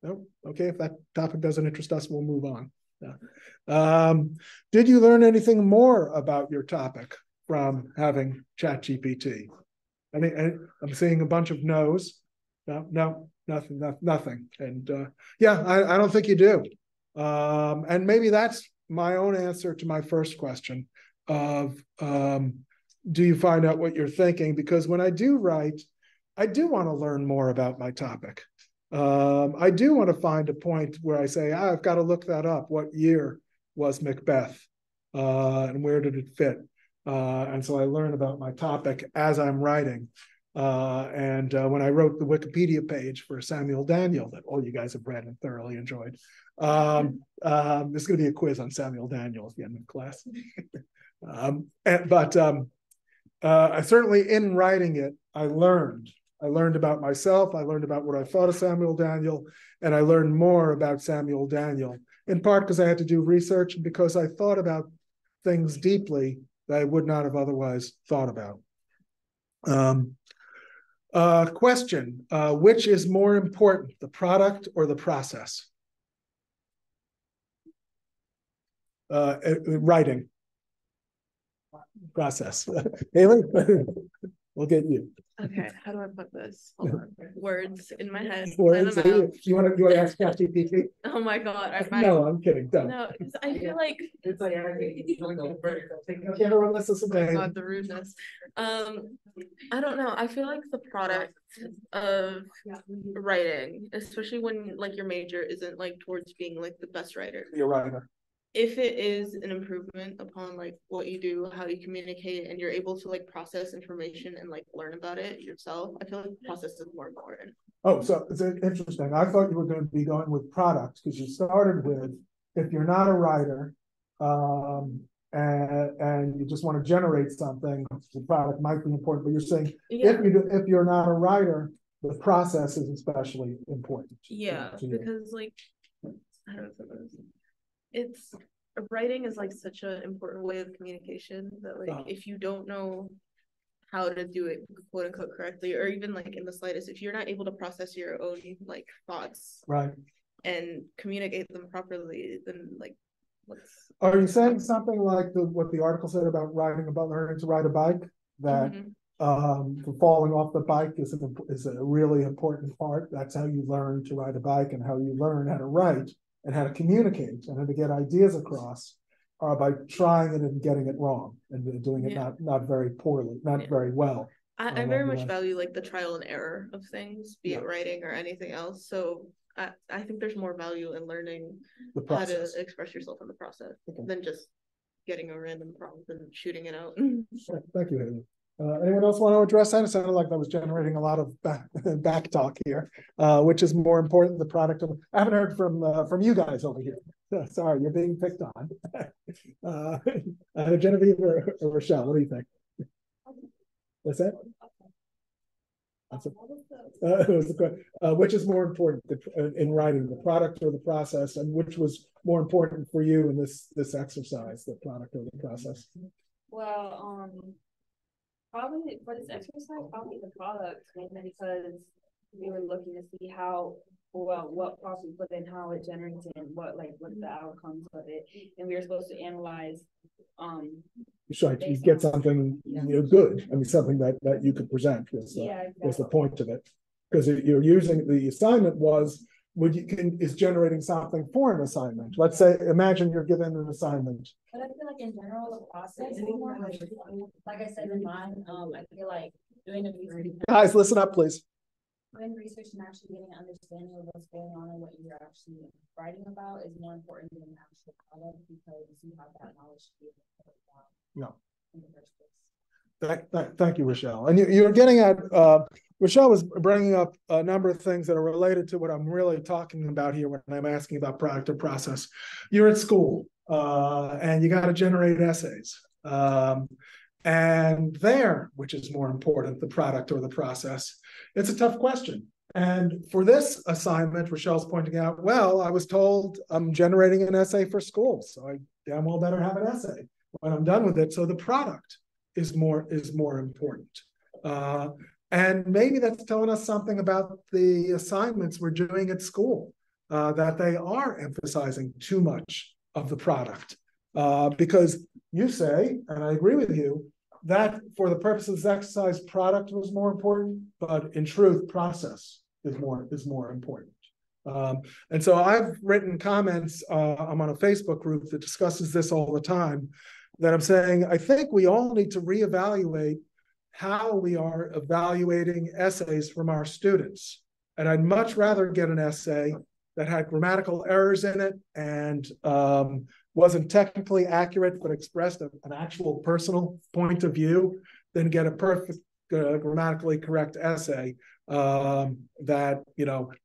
No? Okay, if that topic doesn't interest us, we'll move on. Yeah. Did you learn anything more about your topic from having ChatGPT? I mean, I'm seeing a bunch of no's. No, nothing. And yeah, I don't think you do. And maybe that's my own answer to my first question of do you find out what you're thinking? Because when I do write, I do want to learn more about my topic. I do want to find a point where I say, I've got to look that up. What year was Macbeth? And where did it fit? And so I learn about my topic as I'm writing. And when I wrote the Wikipedia page for Samuel Daniel that all you guys have read and thoroughly enjoyed, there's going to be a quiz on Samuel Daniel at the end of the class. I certainly, in writing it, I learned about myself. I learned about what I thought of Samuel Daniel, and I learned more about Samuel Daniel, in part because I had to do research and because I thought about things deeply that I would not have otherwise thought about. Question, which is more important, the product or the process? Writing. Process. Haley, we'll get you. Okay, how do I put this? Hold on. Words in my head. Words. I don't know. You want to ask ChatGPT? Oh my god! No, I'm kidding. Don't. No, I feel like it's like I can't run this as a day. God, the rudeness. I don't know. I feel like the product of writing, especially when like your major isn't like towards being like the best writer. You're a writer. If it is an improvement upon like what you do, how you communicate, and you're able to like process information and like learn about it yourself, I feel like the process is more important. Oh, so it's interesting. I thought you were going to be going with product because you started with, if you're not a writer and you just want to generate something, the product might be important. But you're saying if you're not a writer, the process is especially important. Yeah, because like I don't know. It's writing is like such an important way of communication that like if you don't know how to do it quote unquote correctly, or even like in the slightest, if you're not able to process your own like thoughts right and communicate them properly, then like what's are you saying something like what the article said about learning to ride a bike, that falling off the bike is a really important part? That's how you learn to ride a bike, and how you learn how to write and how to communicate and how to get ideas across by trying it and getting it wrong and doing it not very poorly, very well. I very much value like the trial and error of things, be it writing or anything else. So I think there's more value in learning how to express yourself in the process than just getting a random prompt and shooting it out. Thank you, Haley. Anyone else want to address that? It sounded like that was generating a lot of back talk here. Which is more important, the product of? I haven't heard from you guys over here. Sorry, you're being picked on. Genevieve or Rochelle, what do you think? What's that? Which is more important in writing, the product or the process, and which was more important for you in this exercise, the product or the process? Well, probably for this exercise, probably the product, mainly because we were looking to see what prompts we put in, how it generates it, and what the outcomes of it, and we were supposed to analyze. So you get something good. I mean, something that you could present was the point of it, because you're using the assignment is generating something for an assignment. Let's say, imagine you're given an assignment. But I feel like in general, the process, like I said in mine, I feel like doing the research. Guys, listen up, please. Doing research and actually getting an understanding of what's going on and what you're actually writing about is more important than the actual product, because you have that knowledge to be able to put it down in the first place. Thank you, Rochelle. And you're getting at, Rochelle was bringing up a number of things that are related to what I'm really talking about here when I'm asking about product or process. You're at school and you got to generate essays. And which is more important, the product or the process? It's a tough question. And for this assignment, Rochelle's pointing out, well, I was told I'm generating an essay for school, so I damn well better have an essay when I'm done with it. So the product is more important. And maybe that's telling us something about the assignments we're doing at school, that they are emphasizing too much of the product. Because you say, and I agree with you, that for the purposes of this exercise, product was more important, but in truth, process is more important. And so I've written comments, I'm on a Facebook group that discusses this all the time, that I'm saying, I think we all need to reevaluate how we are evaluating essays from our students. And I'd much rather get an essay that had grammatical errors in it and wasn't technically accurate, but expressed an actual personal point of view, than get a perfect grammatically correct essay that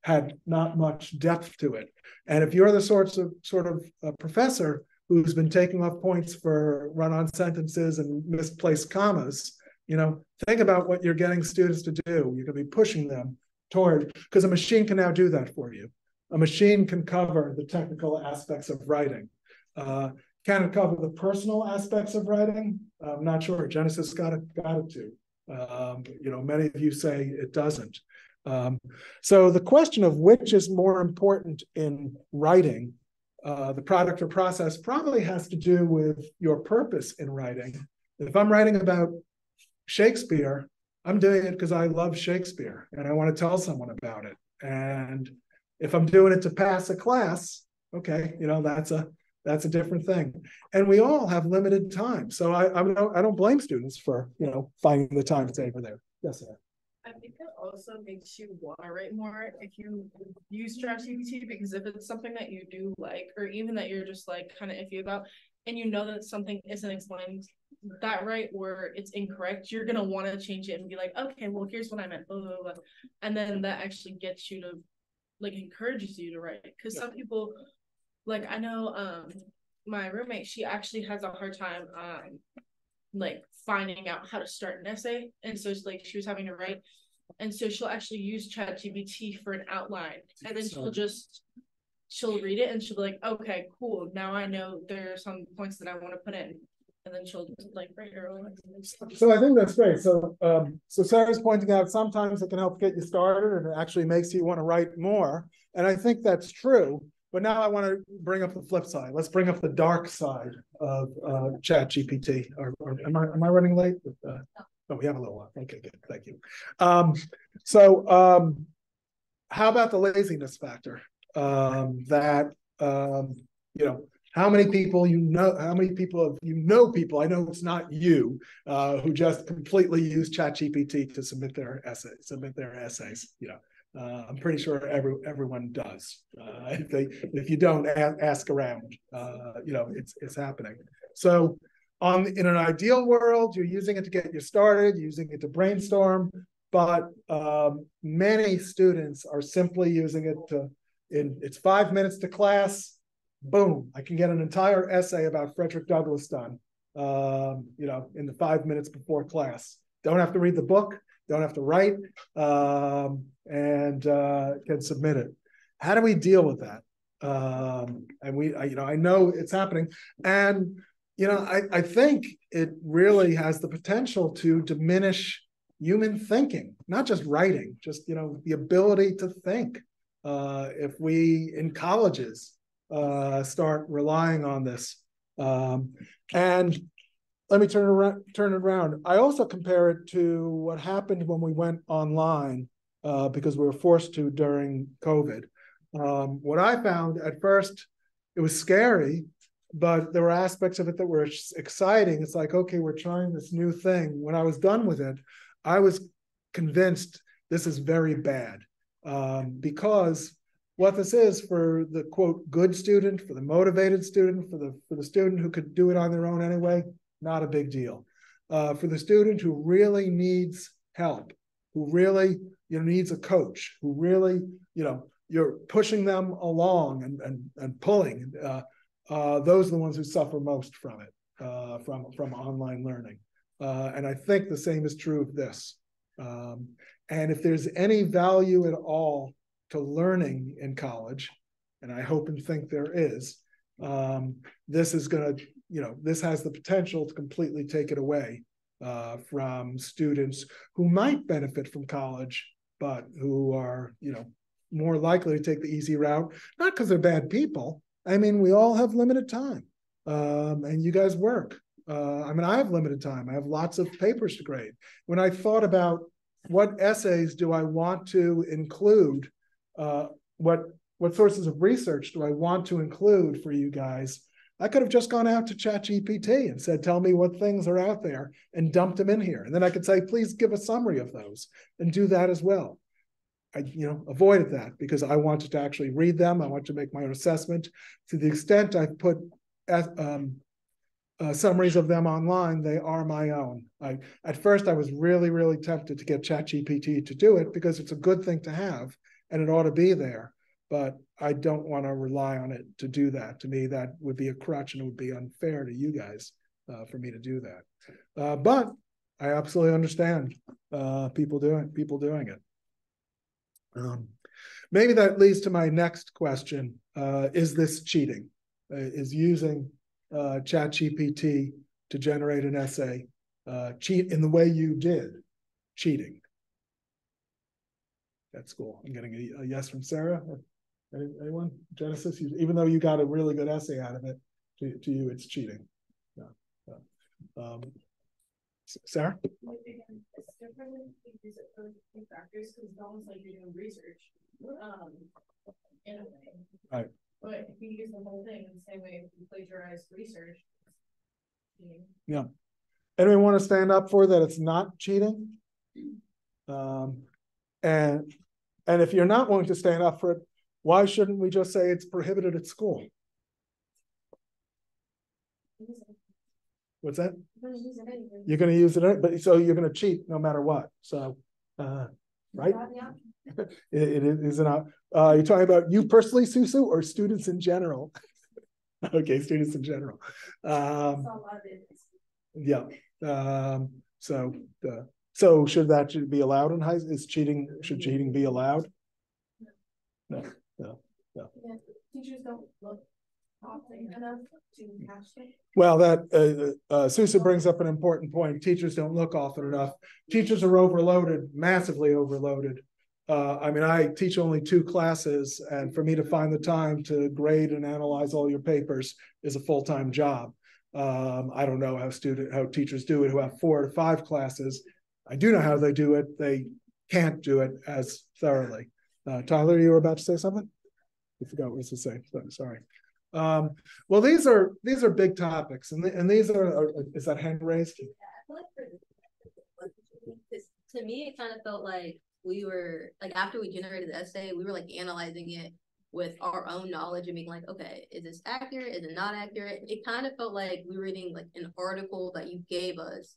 had not depth depth to it. And if you're the sort of professor who's been taking off points for run-on sentences and misplaced commas, think about what you're getting students to do. You're going to be pushing them toward, because a machine can now do that for you. A machine can cover the technical aspects of writing. Can it cover the personal aspects of writing? I'm not sure. Genesis got it to. Many of you say it doesn't. So the question of which is more important in writing, the product or process, probably has to do with your purpose in writing. If I'm writing about Shakespeare, I'm doing it because I love Shakespeare and I want to tell someone about it. And if I'm doing it to pass a class, okay, that's a different thing. And we all have limited time. So I don't blame students for, finding the time to take over there. Yes, sir. I think it also makes you want to write more if you use ChatGPT, because if it's something that you do like, or even that you're just like kind of iffy about, and that something isn't explained that right or it's incorrect, you're gonna want to change it and be like, okay, well, here's what I meant, blah, blah, blah. And then that actually gets you to encourages you to write. Because some people, I know my roommate, she actually has a hard time finding out how to start an essay, and so it's she was having to write, and so she'll actually use ChatGPT for an outline, and then she'll read it and she'll be like, okay, cool, now I know there are some points that I want to put in, and then she'll write her own. So I think that's great. So so Sarah's pointing out sometimes it can help get you started and it actually makes you want to write more, and I think that's true. But now I want to bring up the flip side. Let's bring up the dark side of ChatGPT. Or am I running late? Oh, we have a little while. Okay, good. Thank you. So how about the laziness factor? How many people how many people people, I know it's not you, who just completely use ChatGPT to submit their essays. I'm pretty sure everyone does. If you don't, ask around. It's happening. So in an ideal world, you're using it to get you started, using it to brainstorm, but many students are simply using it it's 5 minutes to class, boom, I can get an entire essay about Frederick Douglass done, in the 5 minutes before class. Don't have to read the book, don't have to write, and can submit it. How do we deal with that? And I know it's happening, and I think it really has the potential to diminish human thinking, not just writing, just the ability to think. If we in colleges start relying on this, and let me turn it around. I also compare it to what happened when we went online, because we were forced to during COVID. What I found at first, it was scary, but there were aspects of it that were exciting. It's like, okay, we're trying this new thing. When I was done with it, I was convinced this is very bad, because what this is for the quote good student, for the motivated student, for the student who could do it on their own anyway, not a big deal. For the student who really needs help, who really needs a coach, who really you're pushing them along and pulling, those are the ones who suffer most from it, from online learning. And I think the same is true of this. And if there's any value at all to learning in college, and I hope and think there is, this is going to, this has the potential to completely take it away from students who might benefit from college, but who are, more likely to take the easy route, not because they're bad people. I mean, we all have limited time, and you guys work. I have limited time. I have lots of papers to grade. When I thought about what essays do I want to include, what sources of research do I want to include for you guys, I could have just gone out to ChatGPT and said, tell me what things are out there, and dumped them in here. And then I could say, please give a summary of those, and do that as well. I avoided that because I wanted to actually read them. I want to make my own assessment. To the extent I've put summaries of them online, they are my own. At first, I was really, really tempted to get ChatGPT to do it because it's a good thing to have and it ought to be there. But I don't want to rely on it to do that. To me, that would be a crutch and it would be unfair to you guys for me to do that. But I absolutely understand people doing it. Maybe that leads to my next question. Is this cheating? Is using ChatGPT to generate an essay cheat in the way you did cheating? That's cool. I'm getting a yes from Sarah. Anyone? Genesis? Even though you got a really good essay out of it, to you, it's cheating. Yeah. Sarah? It's different if you use it for factors because it's almost like you're doing research in a way. Right. But if you use the whole thing in the same way if you plagiarize research. Yeah. Anyone want to stand up for that it's not cheating? And if you're not willing to stand up for it, why shouldn't we just say it's prohibited at school? What's that? You're going to use it, but so you're going to cheat no matter what. So, right? It is not. You're talking about you personally, Susu, or students in general? Okay, students in general. Yeah. So should that be allowed in high? Should cheating be allowed? No. Yeah, teachers don't look enough to catch it. Well, that Susa brings up an important point. Teachers don't look often enough. Teachers are overloaded, massively overloaded. I teach only 2 classes, and for me to find the time to grade and analyze all your papers is a full-time job. I don't know how teachers do it who have 4 to 5 classes. I do know how they do it. They can't do it as thoroughly. Tyler, you were about to say something? I forgot what I was to say. Sorry. Well, these are big topics, and these are is that hand raised? Yeah, I feel like to me, it kind of felt like we were like after we generated the essay, we were like analyzing it with our own knowledge and being like, okay, is this accurate? Is it not accurate? It kind of felt like we were reading like an article that you gave us,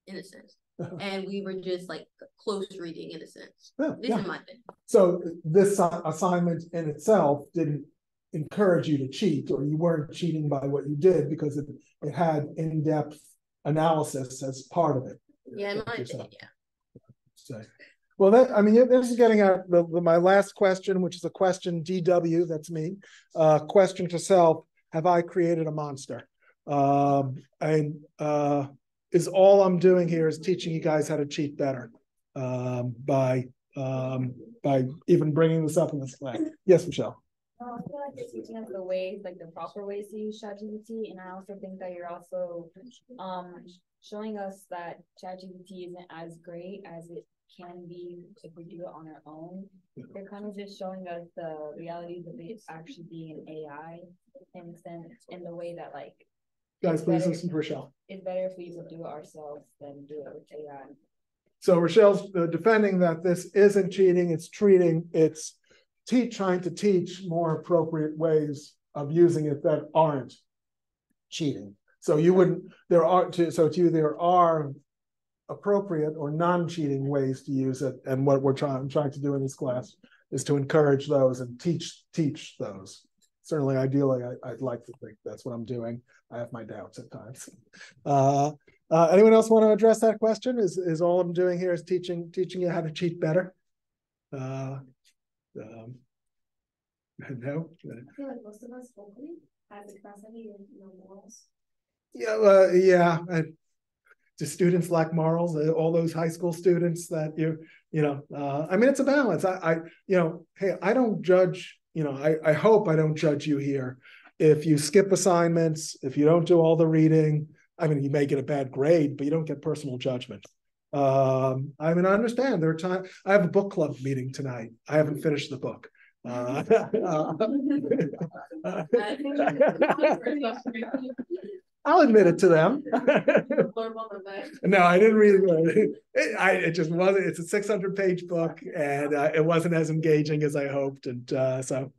in a sense. And we were just like close reading in a sense. This is my thing. So this assignment in itself didn't encourage you to cheat, or you weren't cheating by what you did because it had in-depth analysis as part of it. Yeah, in my opinion, yeah. So, well, this is getting at my last question, which is a question DW, that's me. Question to self: have I created a monster? Is all I'm doing here is teaching you guys how to cheat better by even bringing this up in this class. Yes, Michelle. I feel like you're teaching us the ways, like the proper ways to use ChatGPT, and I also think that you're also showing us that ChatGPT isn't as great as it can be if we do it on our own. You're kind of just showing us the realities of it actually being an AI in the way that like. Guys, please listen to Rochelle. It's better if we would do it ourselves than do it with AI. So Rochelle's defending that this isn't cheating, it's treating, it's trying to teach more appropriate ways of using it that aren't cheating. So you wouldn't, there are appropriate or non-cheating ways to use it. And what we're trying to do in this class is to encourage those and teach those. Certainly, ideally, I'd like to think that's what I'm doing. I have my doubts at times. Anyone else want to address that question? Is all I'm doing here is teaching you how to cheat better? No. I feel like most of us hopefully have the capacity of morals. Yeah, yeah. Do students lack morals? All those high school students that I mean, it's a balance. Hey, I don't judge. I hope I don't judge you here. If you skip assignments, if you don't do all the reading, I mean, you may get a bad grade, but you don't get personal judgment. I mean, I understand there are times. I have a book club meeting tonight. I haven't finished the book. I'll admit it to them. No, I didn't read it. It just wasn't. It's a 600-page book, and it wasn't as engaging as I hoped. And so,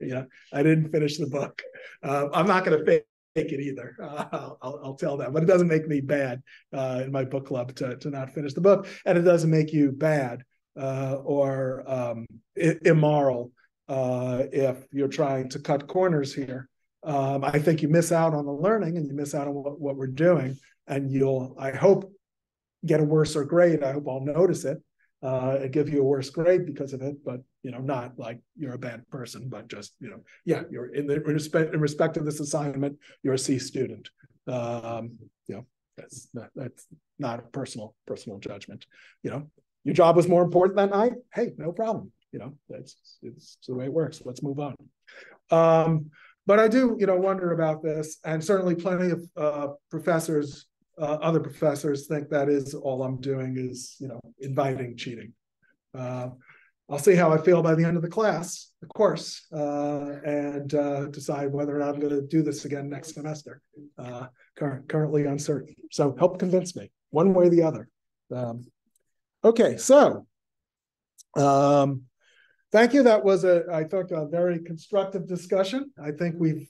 I didn't finish the book. I'm not going to fake it either. I'll tell them, but it doesn't make me bad in my book club to not finish the book, and it doesn't make you bad or immoral if you're trying to cut corners here. I think you miss out on the learning and you miss out on what we're doing, and you'll, I hope, get a worse grade. I hope I'll notice it and give you a worse grade because of it, but not like you're a bad person, but just you're in respect of this assignment, you're a C student. That's not a personal judgment. Your job was more important that night. Hey, no problem. It's the way it works. Let's move on. But I do, wonder about this, and certainly plenty of professors, other professors, think that is all I'm doing is, inviting cheating. I'll see how I feel by the end of the class, of course, and decide whether or not I'm going to do this again next semester. Currently uncertain. So help convince me, one way or the other. Okay, so. Thank you. That was I thought, a very constructive discussion. I think we've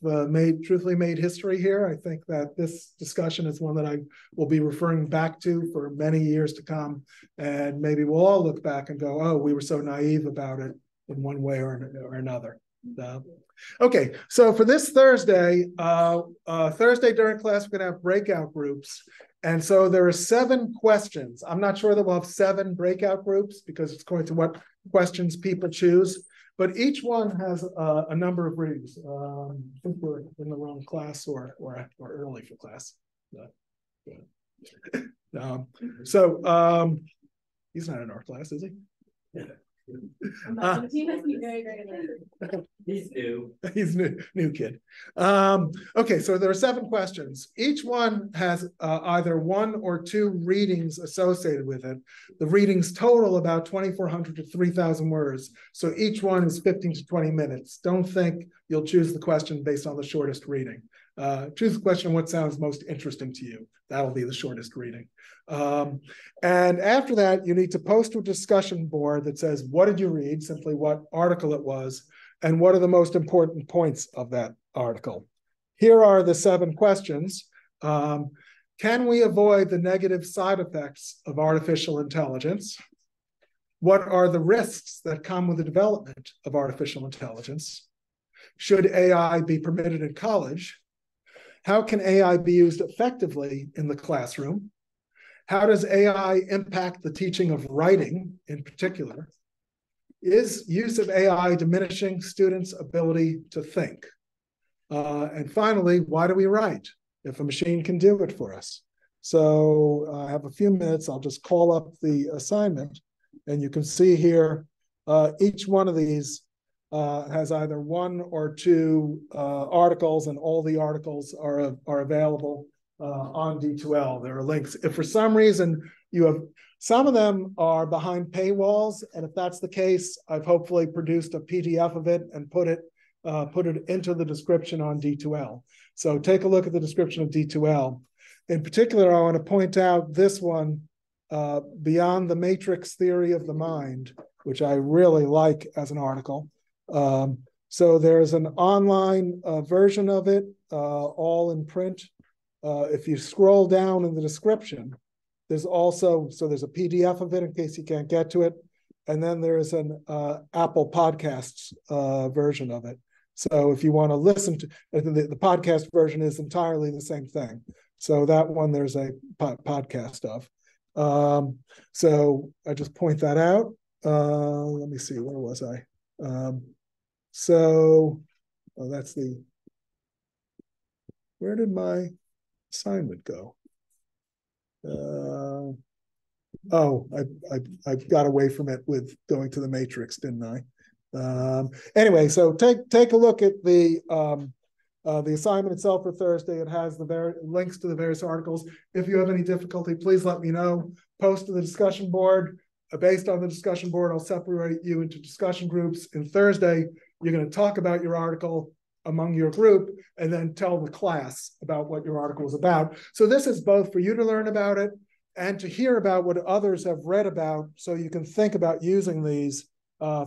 truthfully made history here. I think that this discussion is one that I will be referring back to for many years to come. And maybe we'll all look back and go, oh, we were so naive about it in one way or another. Okay, so for this Thursday, during class, we're going to have breakout groups. And so there are 7 questions. I'm not sure that we'll have 7 breakout groups because it's going to what questions people choose, but each one has a number of readings. I think we're in the wrong class or early for class. He's not in our class, is he? Yeah. He's new. He's new kid. Okay, so there are 7 questions. Each one has either 1 or 2 readings associated with it. The readings total about 2,400 to 3,000 words. So each one is 15 to 20 minutes. Don't think you'll choose the question based on the shortest reading. Choose the question what sounds most interesting to you. That'll be the shortest reading. And after that, you need to post to a discussion board that says, what did you read? Simply what article it was, and what are the most important points of that article. Here are the 7 questions. Can we avoid the negative side effects of artificial intelligence? What are the risks that come with the development of artificial intelligence? Should AI be permitted in college? How can AI be used effectively in the classroom? How does AI impact the teaching of writing in particular? Is use of AI diminishing students' ability to think? And finally, why do we write if a machine can do it for us? So I have a few minutes. I'll just call up the assignment, and you can see here each one of these has either 1 or 2 articles, and all the articles are available on D2L. There are links. If for some reason you have, some of them are behind paywalls, and if that's the case, I've hopefully produced a PDF of it and put it into the description on D2L. So take a look at the description of D2L. In particular, I want to point out this one, Beyond the Matrix Theory of the Mind, which I really like as an article. So there's an online version of it, all in print. If you scroll down in the description, there's also, so there's a PDF of it in case you can't get to it. And then there's an Apple Podcasts version of it. So if you want to listen to, the podcast version is entirely the same thing. So that one there's a podcast of. So I just point that out. Let me see, where was I? So that's where did my assignment go? Oh, I got away from it with going to the matrix, didn't I? Anyway, so take a look at the assignment itself for Thursday. It has the links to the various articles. If you have any difficulty, please let me know. Post to the discussion board. Based on the discussion board, I'll separate you into discussion groups. And Thursday, you're going to talk about your article among your group and then tell the class about what your article is about. So this is both for you to learn about it and to hear about what others have read about, so you can think about using these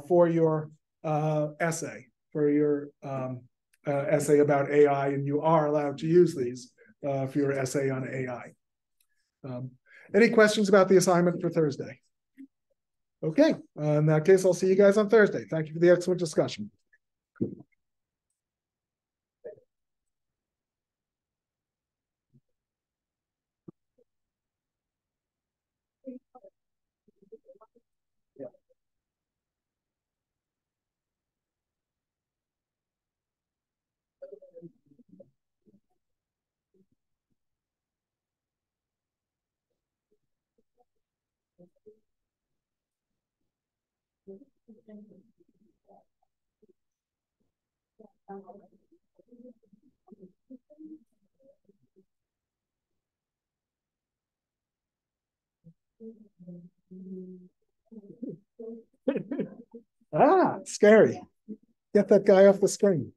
for your essay, for your essay about AI, and you are allowed to use these for your essay on AI. Any questions about the assignment for Thursday? Okay, in that case, I'll see you guys on Thursday. Thank you for the excellent discussion. Scary. Get that guy off the screen.